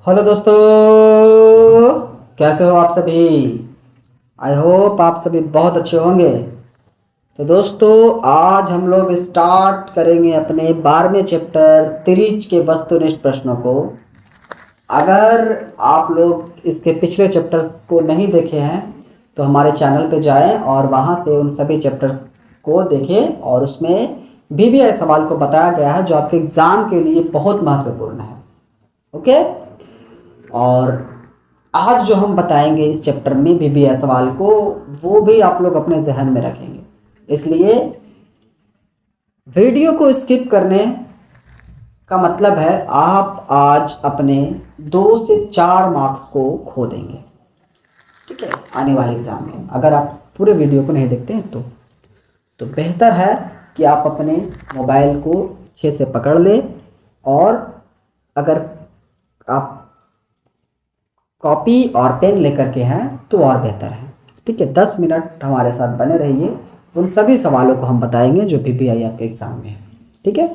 Hello दोस्तों, कैसे हो आप सभी। आई होप आप सभी बहुत अच्छे होंगे। तो दोस्तों, आज हम लोग स्टार्ट करेंगे अपने 12वें चैप्टर त्रिज्य के वस्तुनिष्ठ प्रश्नों को। अगर आप लोग इसके पिछले चैप्टर्स को नहीं देखे हैं तो हमारे चैनल पे जाएं और वहां से उन सभी चैप्टर्स को देखें, और उसमें VBI सवाल को बताया गया है जो आपके एग्ज़ाम के लिए बहुत महत्वपूर्ण है। ओके। और आज जो हम बताएंगे इस चैप्टर में VBI सवाल को, वो भी आप लोग अपने जहन में रखेंगे। इसलिए वीडियो को स्किप करने का मतलब है आप आज अपने 2 से 4 मार्क्स को खो देंगे, ठीक है, आने वाले एग्जाम में। अगर आप पूरे वीडियो को नहीं देखते हैं तो बेहतर है कि आप अपने मोबाइल को अच्छे से पकड़ लें, और अगर आप कॉपी और पेन लेकर के हैं तो और बेहतर है, ठीक है। 10 मिनट हमारे साथ बने रहिए, उन सभी सवालों को हम बताएंगे जो VBI आपके एग्जाम में है, ठीक है।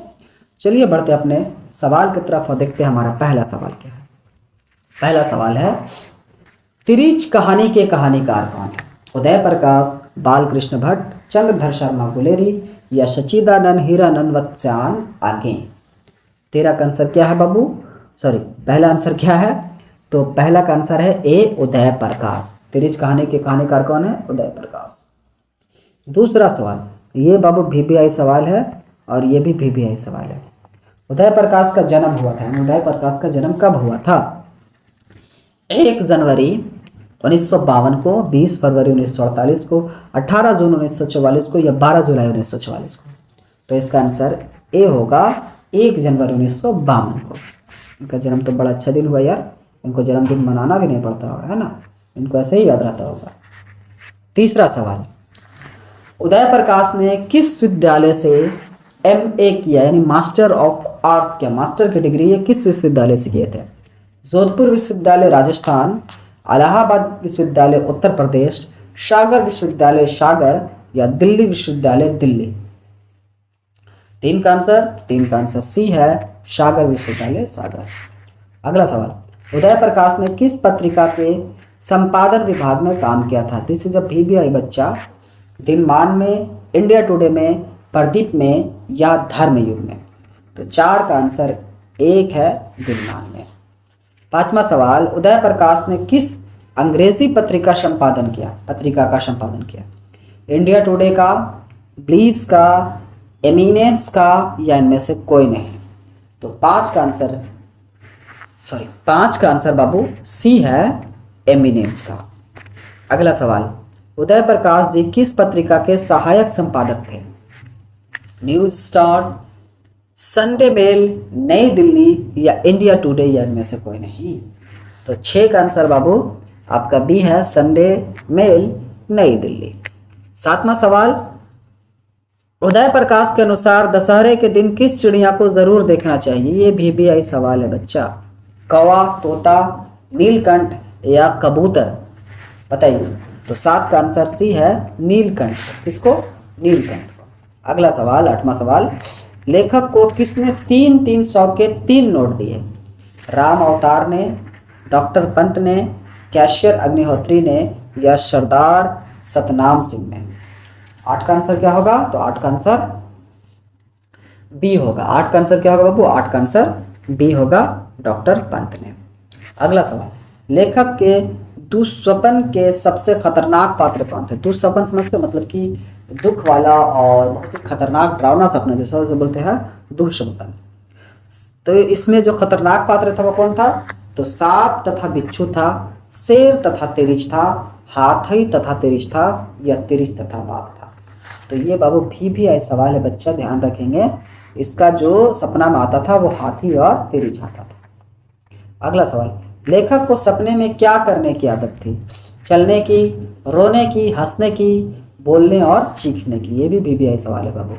चलिए बढ़ते अपने सवाल की तरफ और देखते हैं हमारा पहला सवाल क्या है। पहला सवाल है, त्रिज्य कहानी के कहानीकार कौन है? उदय प्रकाश, बालकृष्ण भट्ट, चंद्रधर शर्मा गुलेरी या सच्चिदानंद हीरानंद वत्स्यायन आगे। तेरा का आंसर क्या है बाबू? सॉरी, पहला आंसर क्या है? तो पहला का आंसर है ए, उदय प्रकाश। त्रिज्य कहानी के कहानीकार कौन है? उदय प्रकाश। दूसरा सवाल, ये बाबू VBI सवाल है और ये भी VBI सवाल है। उदय प्रकाश का जन्म हुआ था, उदय प्रकाश का जन्म कब हुआ था? 1 जनवरी 1952 को, 20 फरवरी 1948 को, 18 जून 1944 को या 12 जुलाई 1944 को। तो इसका आंसर ए होगा 1 जनवरी 1952 को। इनका जन्म तो बड़ा अच्छा दिन हुआ यार, इनको जन्मदिन मनाना भी नहीं पड़ता होगा, है ना, इनको ऐसे ही याद रहता होगा। तीसरा सवाल, उदय प्रकाश ने किस विद्यालय से MA किया, यानी मास्टर ऑफ आर्ट्स किया? मास्टर की डिग्री ये किस विश्वविद्यालय से किए थे? जोधपुर विश्वविद्यालय राजस्थान, इलाहाबाद विश्वविद्यालय उत्तर प्रदेश, सागर विश्वविद्यालय सागर या दिल्ली विश्वविद्यालय दिल्ली। तीन का आंसर सी है, सागर विश्वविद्यालय सागर। अगला सवाल, उदय प्रकाश ने किस पत्रिका के संपादन विभाग में काम किया था? दिस इज अ VBI बच्चा। दिनमान में, इंडिया टुडे में, प्रदीप में या धर्मयुग में? तो 4 का आंसर 1 है, दिनमान में। 5वां सवाल, उदय प्रकाश ने किस अंग्रेजी पत्रिका का संपादन किया? इंडिया टुडे का, ब्लीज का, एमिनेंस का या इनमें से कोई नहीं? तो 5 का आंसर बाबू सी है, एमिनेंस का। अगला सवाल, उदय प्रकाश जी किस पत्रिका के सहायक संपादक थे? न्यूज स्टार, संडे मेल, नई दिल्ली या इंडिया टुडे या इनमें से कोई नहीं? तो 6 का आंसर बाबू आपका बी है, संडे मेल, नई दिल्ली। 7वां सवाल, उदय प्रकाश के अनुसार दशहरे के दिन किस चिड़िया को जरूर देखना चाहिए? ये VBI सवाल है बच्चा। कौवा, तोता, नीलकंठ या कबूतर? बताइए। तो 7 का आंसर सी है, नीलकंठ। किसको? नीलकंठ को। अगला सवाल, 8वां सवाल, लेखक को किसने 300 के 3 नोट दिए? राम अवतार ने, डॉक्टर पंत ने, कैशियर अग्निहोत्री ने या सरदार सतनाम सिंह ने? 8 का आंसर क्या होगा? तो 8 का आंसर बी होगा। 8 का आंसर क्या होगा बाबू? 8 का आंसर बी होगा, डॉक्टर पंत ने। अगला सवाल, लेखक के दुःस्वप्न के सबसे खतरनाक पात्र कौन थे? दुःस्वप्न समझते, मतलब कि दुख वाला और बहुत ही खतरनाक डरावना सपना, जैसा जो बोलते हैं दुःस्वप्न। तो इसमें जो खतरनाक पात्र था वो कौन था? तो सांप तथा बिच्छू था, शेर तथा तिरिच था, हाथी तथा तिरिच था या तिरिच तथा बाघ था? तो ये बाबू VBI सवाल है बच्चा, ध्यान रखेंगे। इसका जो सपना में आता था वो हाथी और तिरिच आता था। अगला सवाल, लेखक को सपने में क्या करने की आदत थी? चलने की, रोने की, हंसने की, बोलने और चीखने की? ये भी VBI सवाल है बाबू।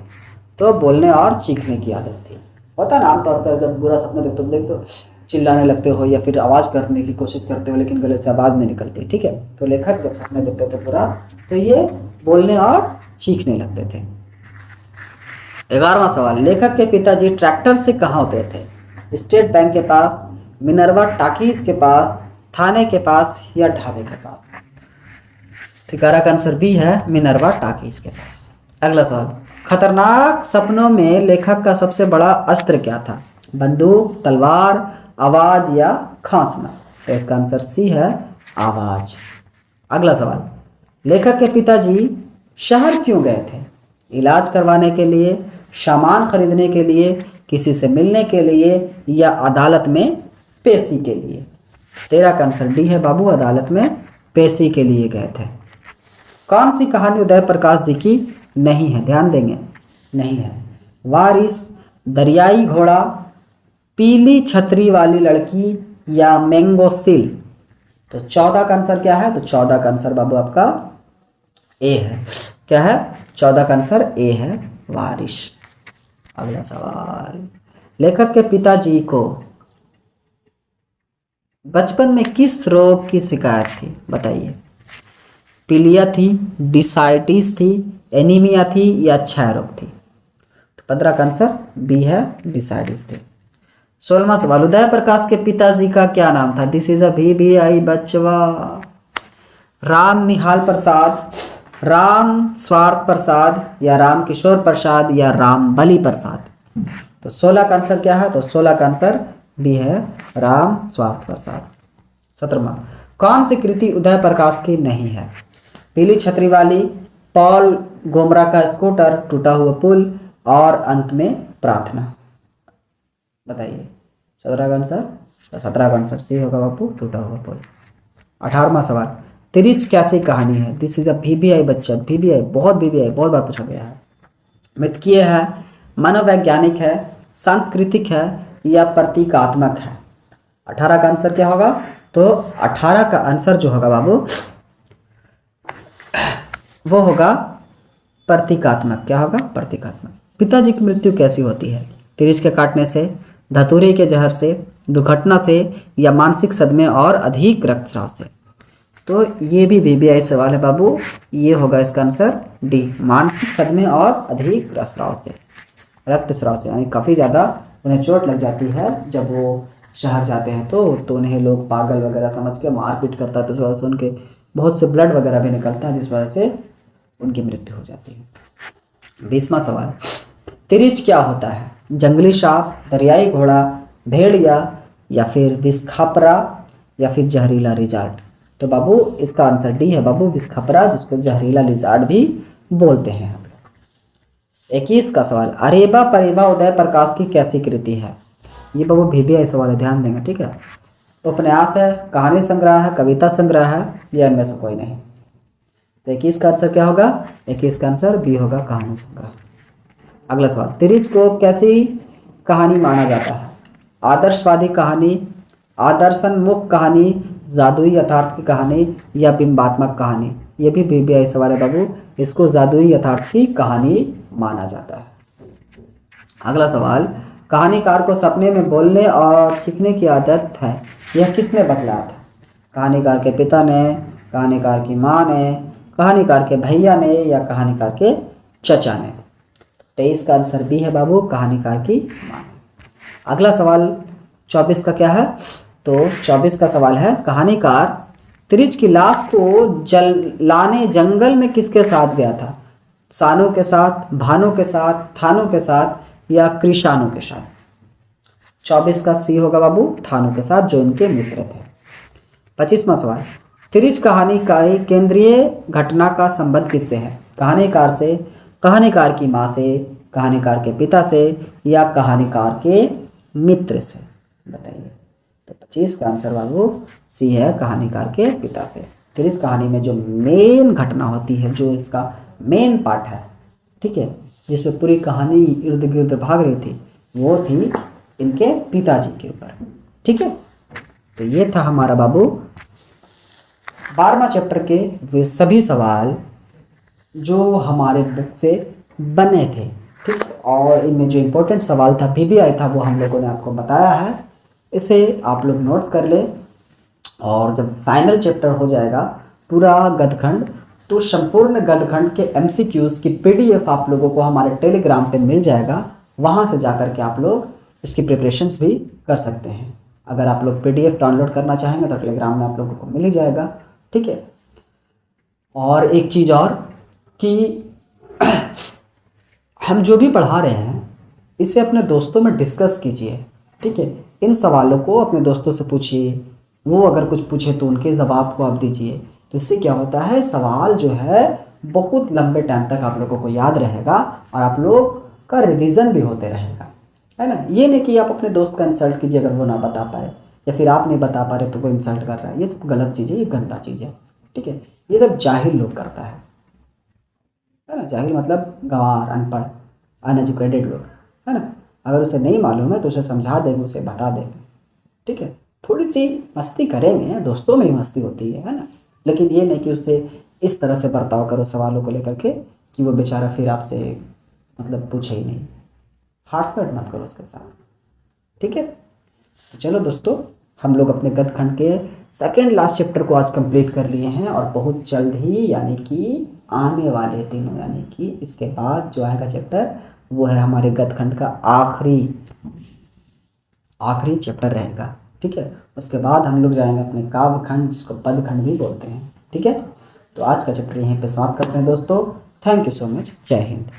तो बोलने और चीखने की आदत थी। होता ना आमतौर पर, जब बुरा सपना देखते हो चिल्लाने लगते हो या फिर आवाज़ करने की कोशिश करते हो लेकिन गले से आवाज़ नहीं निकलती, ठीक है। तो लेखक जब सपने देखते थे बुरा, तो ये बोलने और चीखने लगते थे। 11वां सवाल, लेखक के पिताजी ट्रैक्टर से कहाँ उतरे थे? स्टेट बैंक के पास, मिनर्वा टाकीज के पास, थाने के पास या ढाबे के पास? तो 11 का आंसर बी है, मिनर्वा टाकीज के पास। अगला सवाल, खतरनाक सपनों में लेखक का सबसे बड़ा अस्त्र क्या था? बंदूक, तलवार, आवाज या खांसना? तो इसका आंसर सी है, आवाज। अगला सवाल, लेखक के पिताजी शहर क्यों गए थे? इलाज करवाने के लिए, सामान खरीदने के लिए, किसी से मिलने के लिए या अदालत में पेशी के लिए? 13 का आंसर डी है बाबू, अदालत में पेशी के लिए गए थे। कौन सी कहानी उदय प्रकाश जी की नहीं है? ध्यान देंगे, नहीं है। वारिस, दरियाई घोड़ा, पीली छतरी वाली लड़की या मैंगो सील? तो 14 का आंसर क्या है? तो 14 का आंसर बाबू आपका ए है। क्या है? 14 का आंसर ए है, वारिश। अगला सवाल, लेखक के पिताजी को बचपन में किस रोग की शिकायत थी? बताइए। पीलिया थी, डिसाइटिस थी, एनीमिया थी या क्षय रोग थी? तो 15 का आंसर बी है, डिसाइटिस थी। 16वां सवाल, उदय प्रकाश के पिताजी का क्या नाम था? दिस इज अ VBI बचवा। राम निहाल प्रसाद, राम स्वार्थ प्रसाद या राम किशोर प्रसाद या राम बलि प्रसाद? तो 16 का आंसर क्या है? तो 16 का आंसर बी है, राम स्वार्थ प्रसाद। 17वां, कौन सी कृति उदय प्रकाश की नहीं है? पीली छतरी वाली, पॉल गोमरा का स्कूटर, टूटा हुआ पुल और अंत में प्रार्थना? बताइए। 17 का आंसर, 17 का आंसर सी होगा बापू, टूटा हुआ पुल। 18वां सवाल, तिरिच कैसी कहानी है? दिस इज अ VBI बच्चा, VBI बहुत बार पूछा गया है। मिथकीय है, मनोवैज्ञानिक है, सांस्कृतिक है या प्रतीकात्मक है? 18 का आंसर क्या होगा? तो 18 का आंसर जो होगा बाबू वो होगा प्रतीकात्मक। क्या होगा? प्रतीकात्मक। पिताजी की मृत्यु कैसी होती है? तिरिच के काटने से, धतूरे के जहर से, दुर्घटना से या मानसिक सदमे और अधिक रक्तस्राव से? तो ये भी VBI सवाल है बाबू, ये होगा इसका आंसर डी, मानसिक सदमे और अधिक रक्तस्राव से। यानी काफ़ी ज़्यादा उन्हें चोट लग जाती है जब वो शहर जाते हैं तो उन्हें लोग पागल वगैरह समझ के मारपीट करता है, तो इस वजह से उनके बहुत से ब्लड वगैरह भी निकलता है, जिस वजह से उनकी मृत्यु हो जाती है। 20वां सवाल, तिरिच क्या होता है? जंगली सांप, दरियाई घोड़ा, भेड़िया या फिर विस्खापरा या फिर जहरीला लिजार्ड? तो बाबू इसका आंसर डी है बाबू, विस्खापरा, जिसको जहरीला लिजार्ड भी बोलते हैं हम लोग। 21 का सवाल, अरेबा परेबा उदय प्रकाश की कैसी कृति है? ये बाबू VBI सवाल है, ध्यान देंगे, ठीक है। उपन्यास है, कहानी संग्रह है, कविता संग्रह है या इनमें से कोई नहीं? तो 21 का आंसर क्या होगा? 21 का आंसर बी होगा, कहानी संग्रह। अगला सवाल, तिरिच को कैसी कहानी माना जाता है? आदर्शवादी कहानी, आदर्शनमुख कहानी, जादुई यथार्थ की कहानी या बिंबात्मक कहानी? ये भी VBI सवाल है बाबू, इसको जादुई यथार्थ की कहानी माना जाता है। अगला सवाल, कहानीकार को सपने में बोलने और सीखने की आदत है, यह किसने बतलाया था? कहानीकार के पिता ने, कहानीकार की माँ ने, कहानीकार के भैया ने या कहानीकार के चचा ने? 23 का आंसर बी है बाबू, कहानीकार की माँ। अगला सवाल 24 का क्या है? तो 24 का सवाल है, कहानीकार तिरिच की लाश को जलाने जंगल में किसके साथ गया था? सानू के साथ, भानु के साथ, थानू के साथ या कृषाणु के साथ? 24 का सी होगा बाबू, थानू के साथ, जो इनके मित्र थे। 25वां सवाल, तिरिच कहानी का केंद्रीय घटना का संबंध किससे है? कहानीकार से, कहानीकार की माँ से, कहानीकार के पिता से या कहानीकार के मित्र से? बताइए। तो 25 का आंसर बाबू सी है, कहानीकार के पिता से। तिरिच कहानी में जो मेन घटना होती है, जो इसका मेन पार्ट है, ठीक है, जिसमें पूरी कहानी इर्द गिर्द भाग रही थी, वो थी इनके पिताजी के ऊपर, ठीक है। तो ये था हमारा बाबू 12वां चैप्टर के वे सभी सवाल जो हमारे बुक से बने थे, ठीक। और इनमें जो इम्पोर्टेंट सवाल था, VBI था, वो हम लोगों ने आपको बताया है। इसे आप लोग नोट्स कर ले, और जब फाइनल चैप्टर हो जाएगा पूरा गद्यखंड, तो संपूर्ण गद्यखंड के MCQs की PDF आप लोगों को हमारे टेलीग्राम पे मिल जाएगा। वहाँ से जाकर के आप लोग इसकी प्रिपरेशंस भी कर सकते हैं। अगर आप लोग PDF डाउनलोड करना चाहेंगे तो टेलीग्राम में आप लोगों को मिल ही जाएगा, ठीक है। और एक चीज़ और कि हम जो भी पढ़ा रहे हैं इसे अपने दोस्तों में डिस्कस कीजिए, ठीक है। इन सवालों को अपने दोस्तों से पूछिए, वो अगर कुछ पूछे तो उनके जवाब को आप दीजिए। तो इससे क्या होता है, सवाल जो है बहुत लंबे टाइम तक आप लोगों को याद रहेगा और आप लोग का रिवीजन भी होते रहेगा, है ना। ये नहीं कि आप अपने दोस्त का इंसल्ट कीजिए अगर वो ना बता पाए, या फिर आप नहीं बता पा रहे तो वो इंसल्ट कर रहा है। ये सब गलत चीज़ है, ये गंदा चीज़ है, ठीक है। ये सब जाहिल लोग करता है ना। जाहिल मतलब गंवार, अनपढ़, अनएजुकेटेड लोग, है ना। अगर उसे नहीं मालूम है तो उसे समझा देंगे, उसे बता देंगे, ठीक है। थोड़ी सी मस्ती करेंगे, दोस्तों में ही मस्ती होती है ना। लेकिन ये नहीं कि उससे इस तरह से बर्ताव करो सवालों को लेकर के कि वो बेचारा फिर आपसे मतलब पूछे ही नहीं। हार्समेंट मत करो उसके साथ, ठीक है। तो चलो दोस्तों, हम लोग अपने गद्य खंड के सेकेंड लास्ट चैप्टर को आज कंप्लीट कर लिए हैं और बहुत जल्द ही यानी कि आने वाले दिनों यानी कि इसके बाद जो आएगा चैप्टर वो है हमारे गद्य खंड का आखिरी चैप्टर रहेगा, ठीक है। उसके बाद हम लोग जाएंगे अपने काव्य खंड जिसको पद खंड भी बोलते हैं, ठीक है। तो आज का चैप्टर यहीं पे समाप्त करते हैं दोस्तों। Thank you so much. जय हिंद।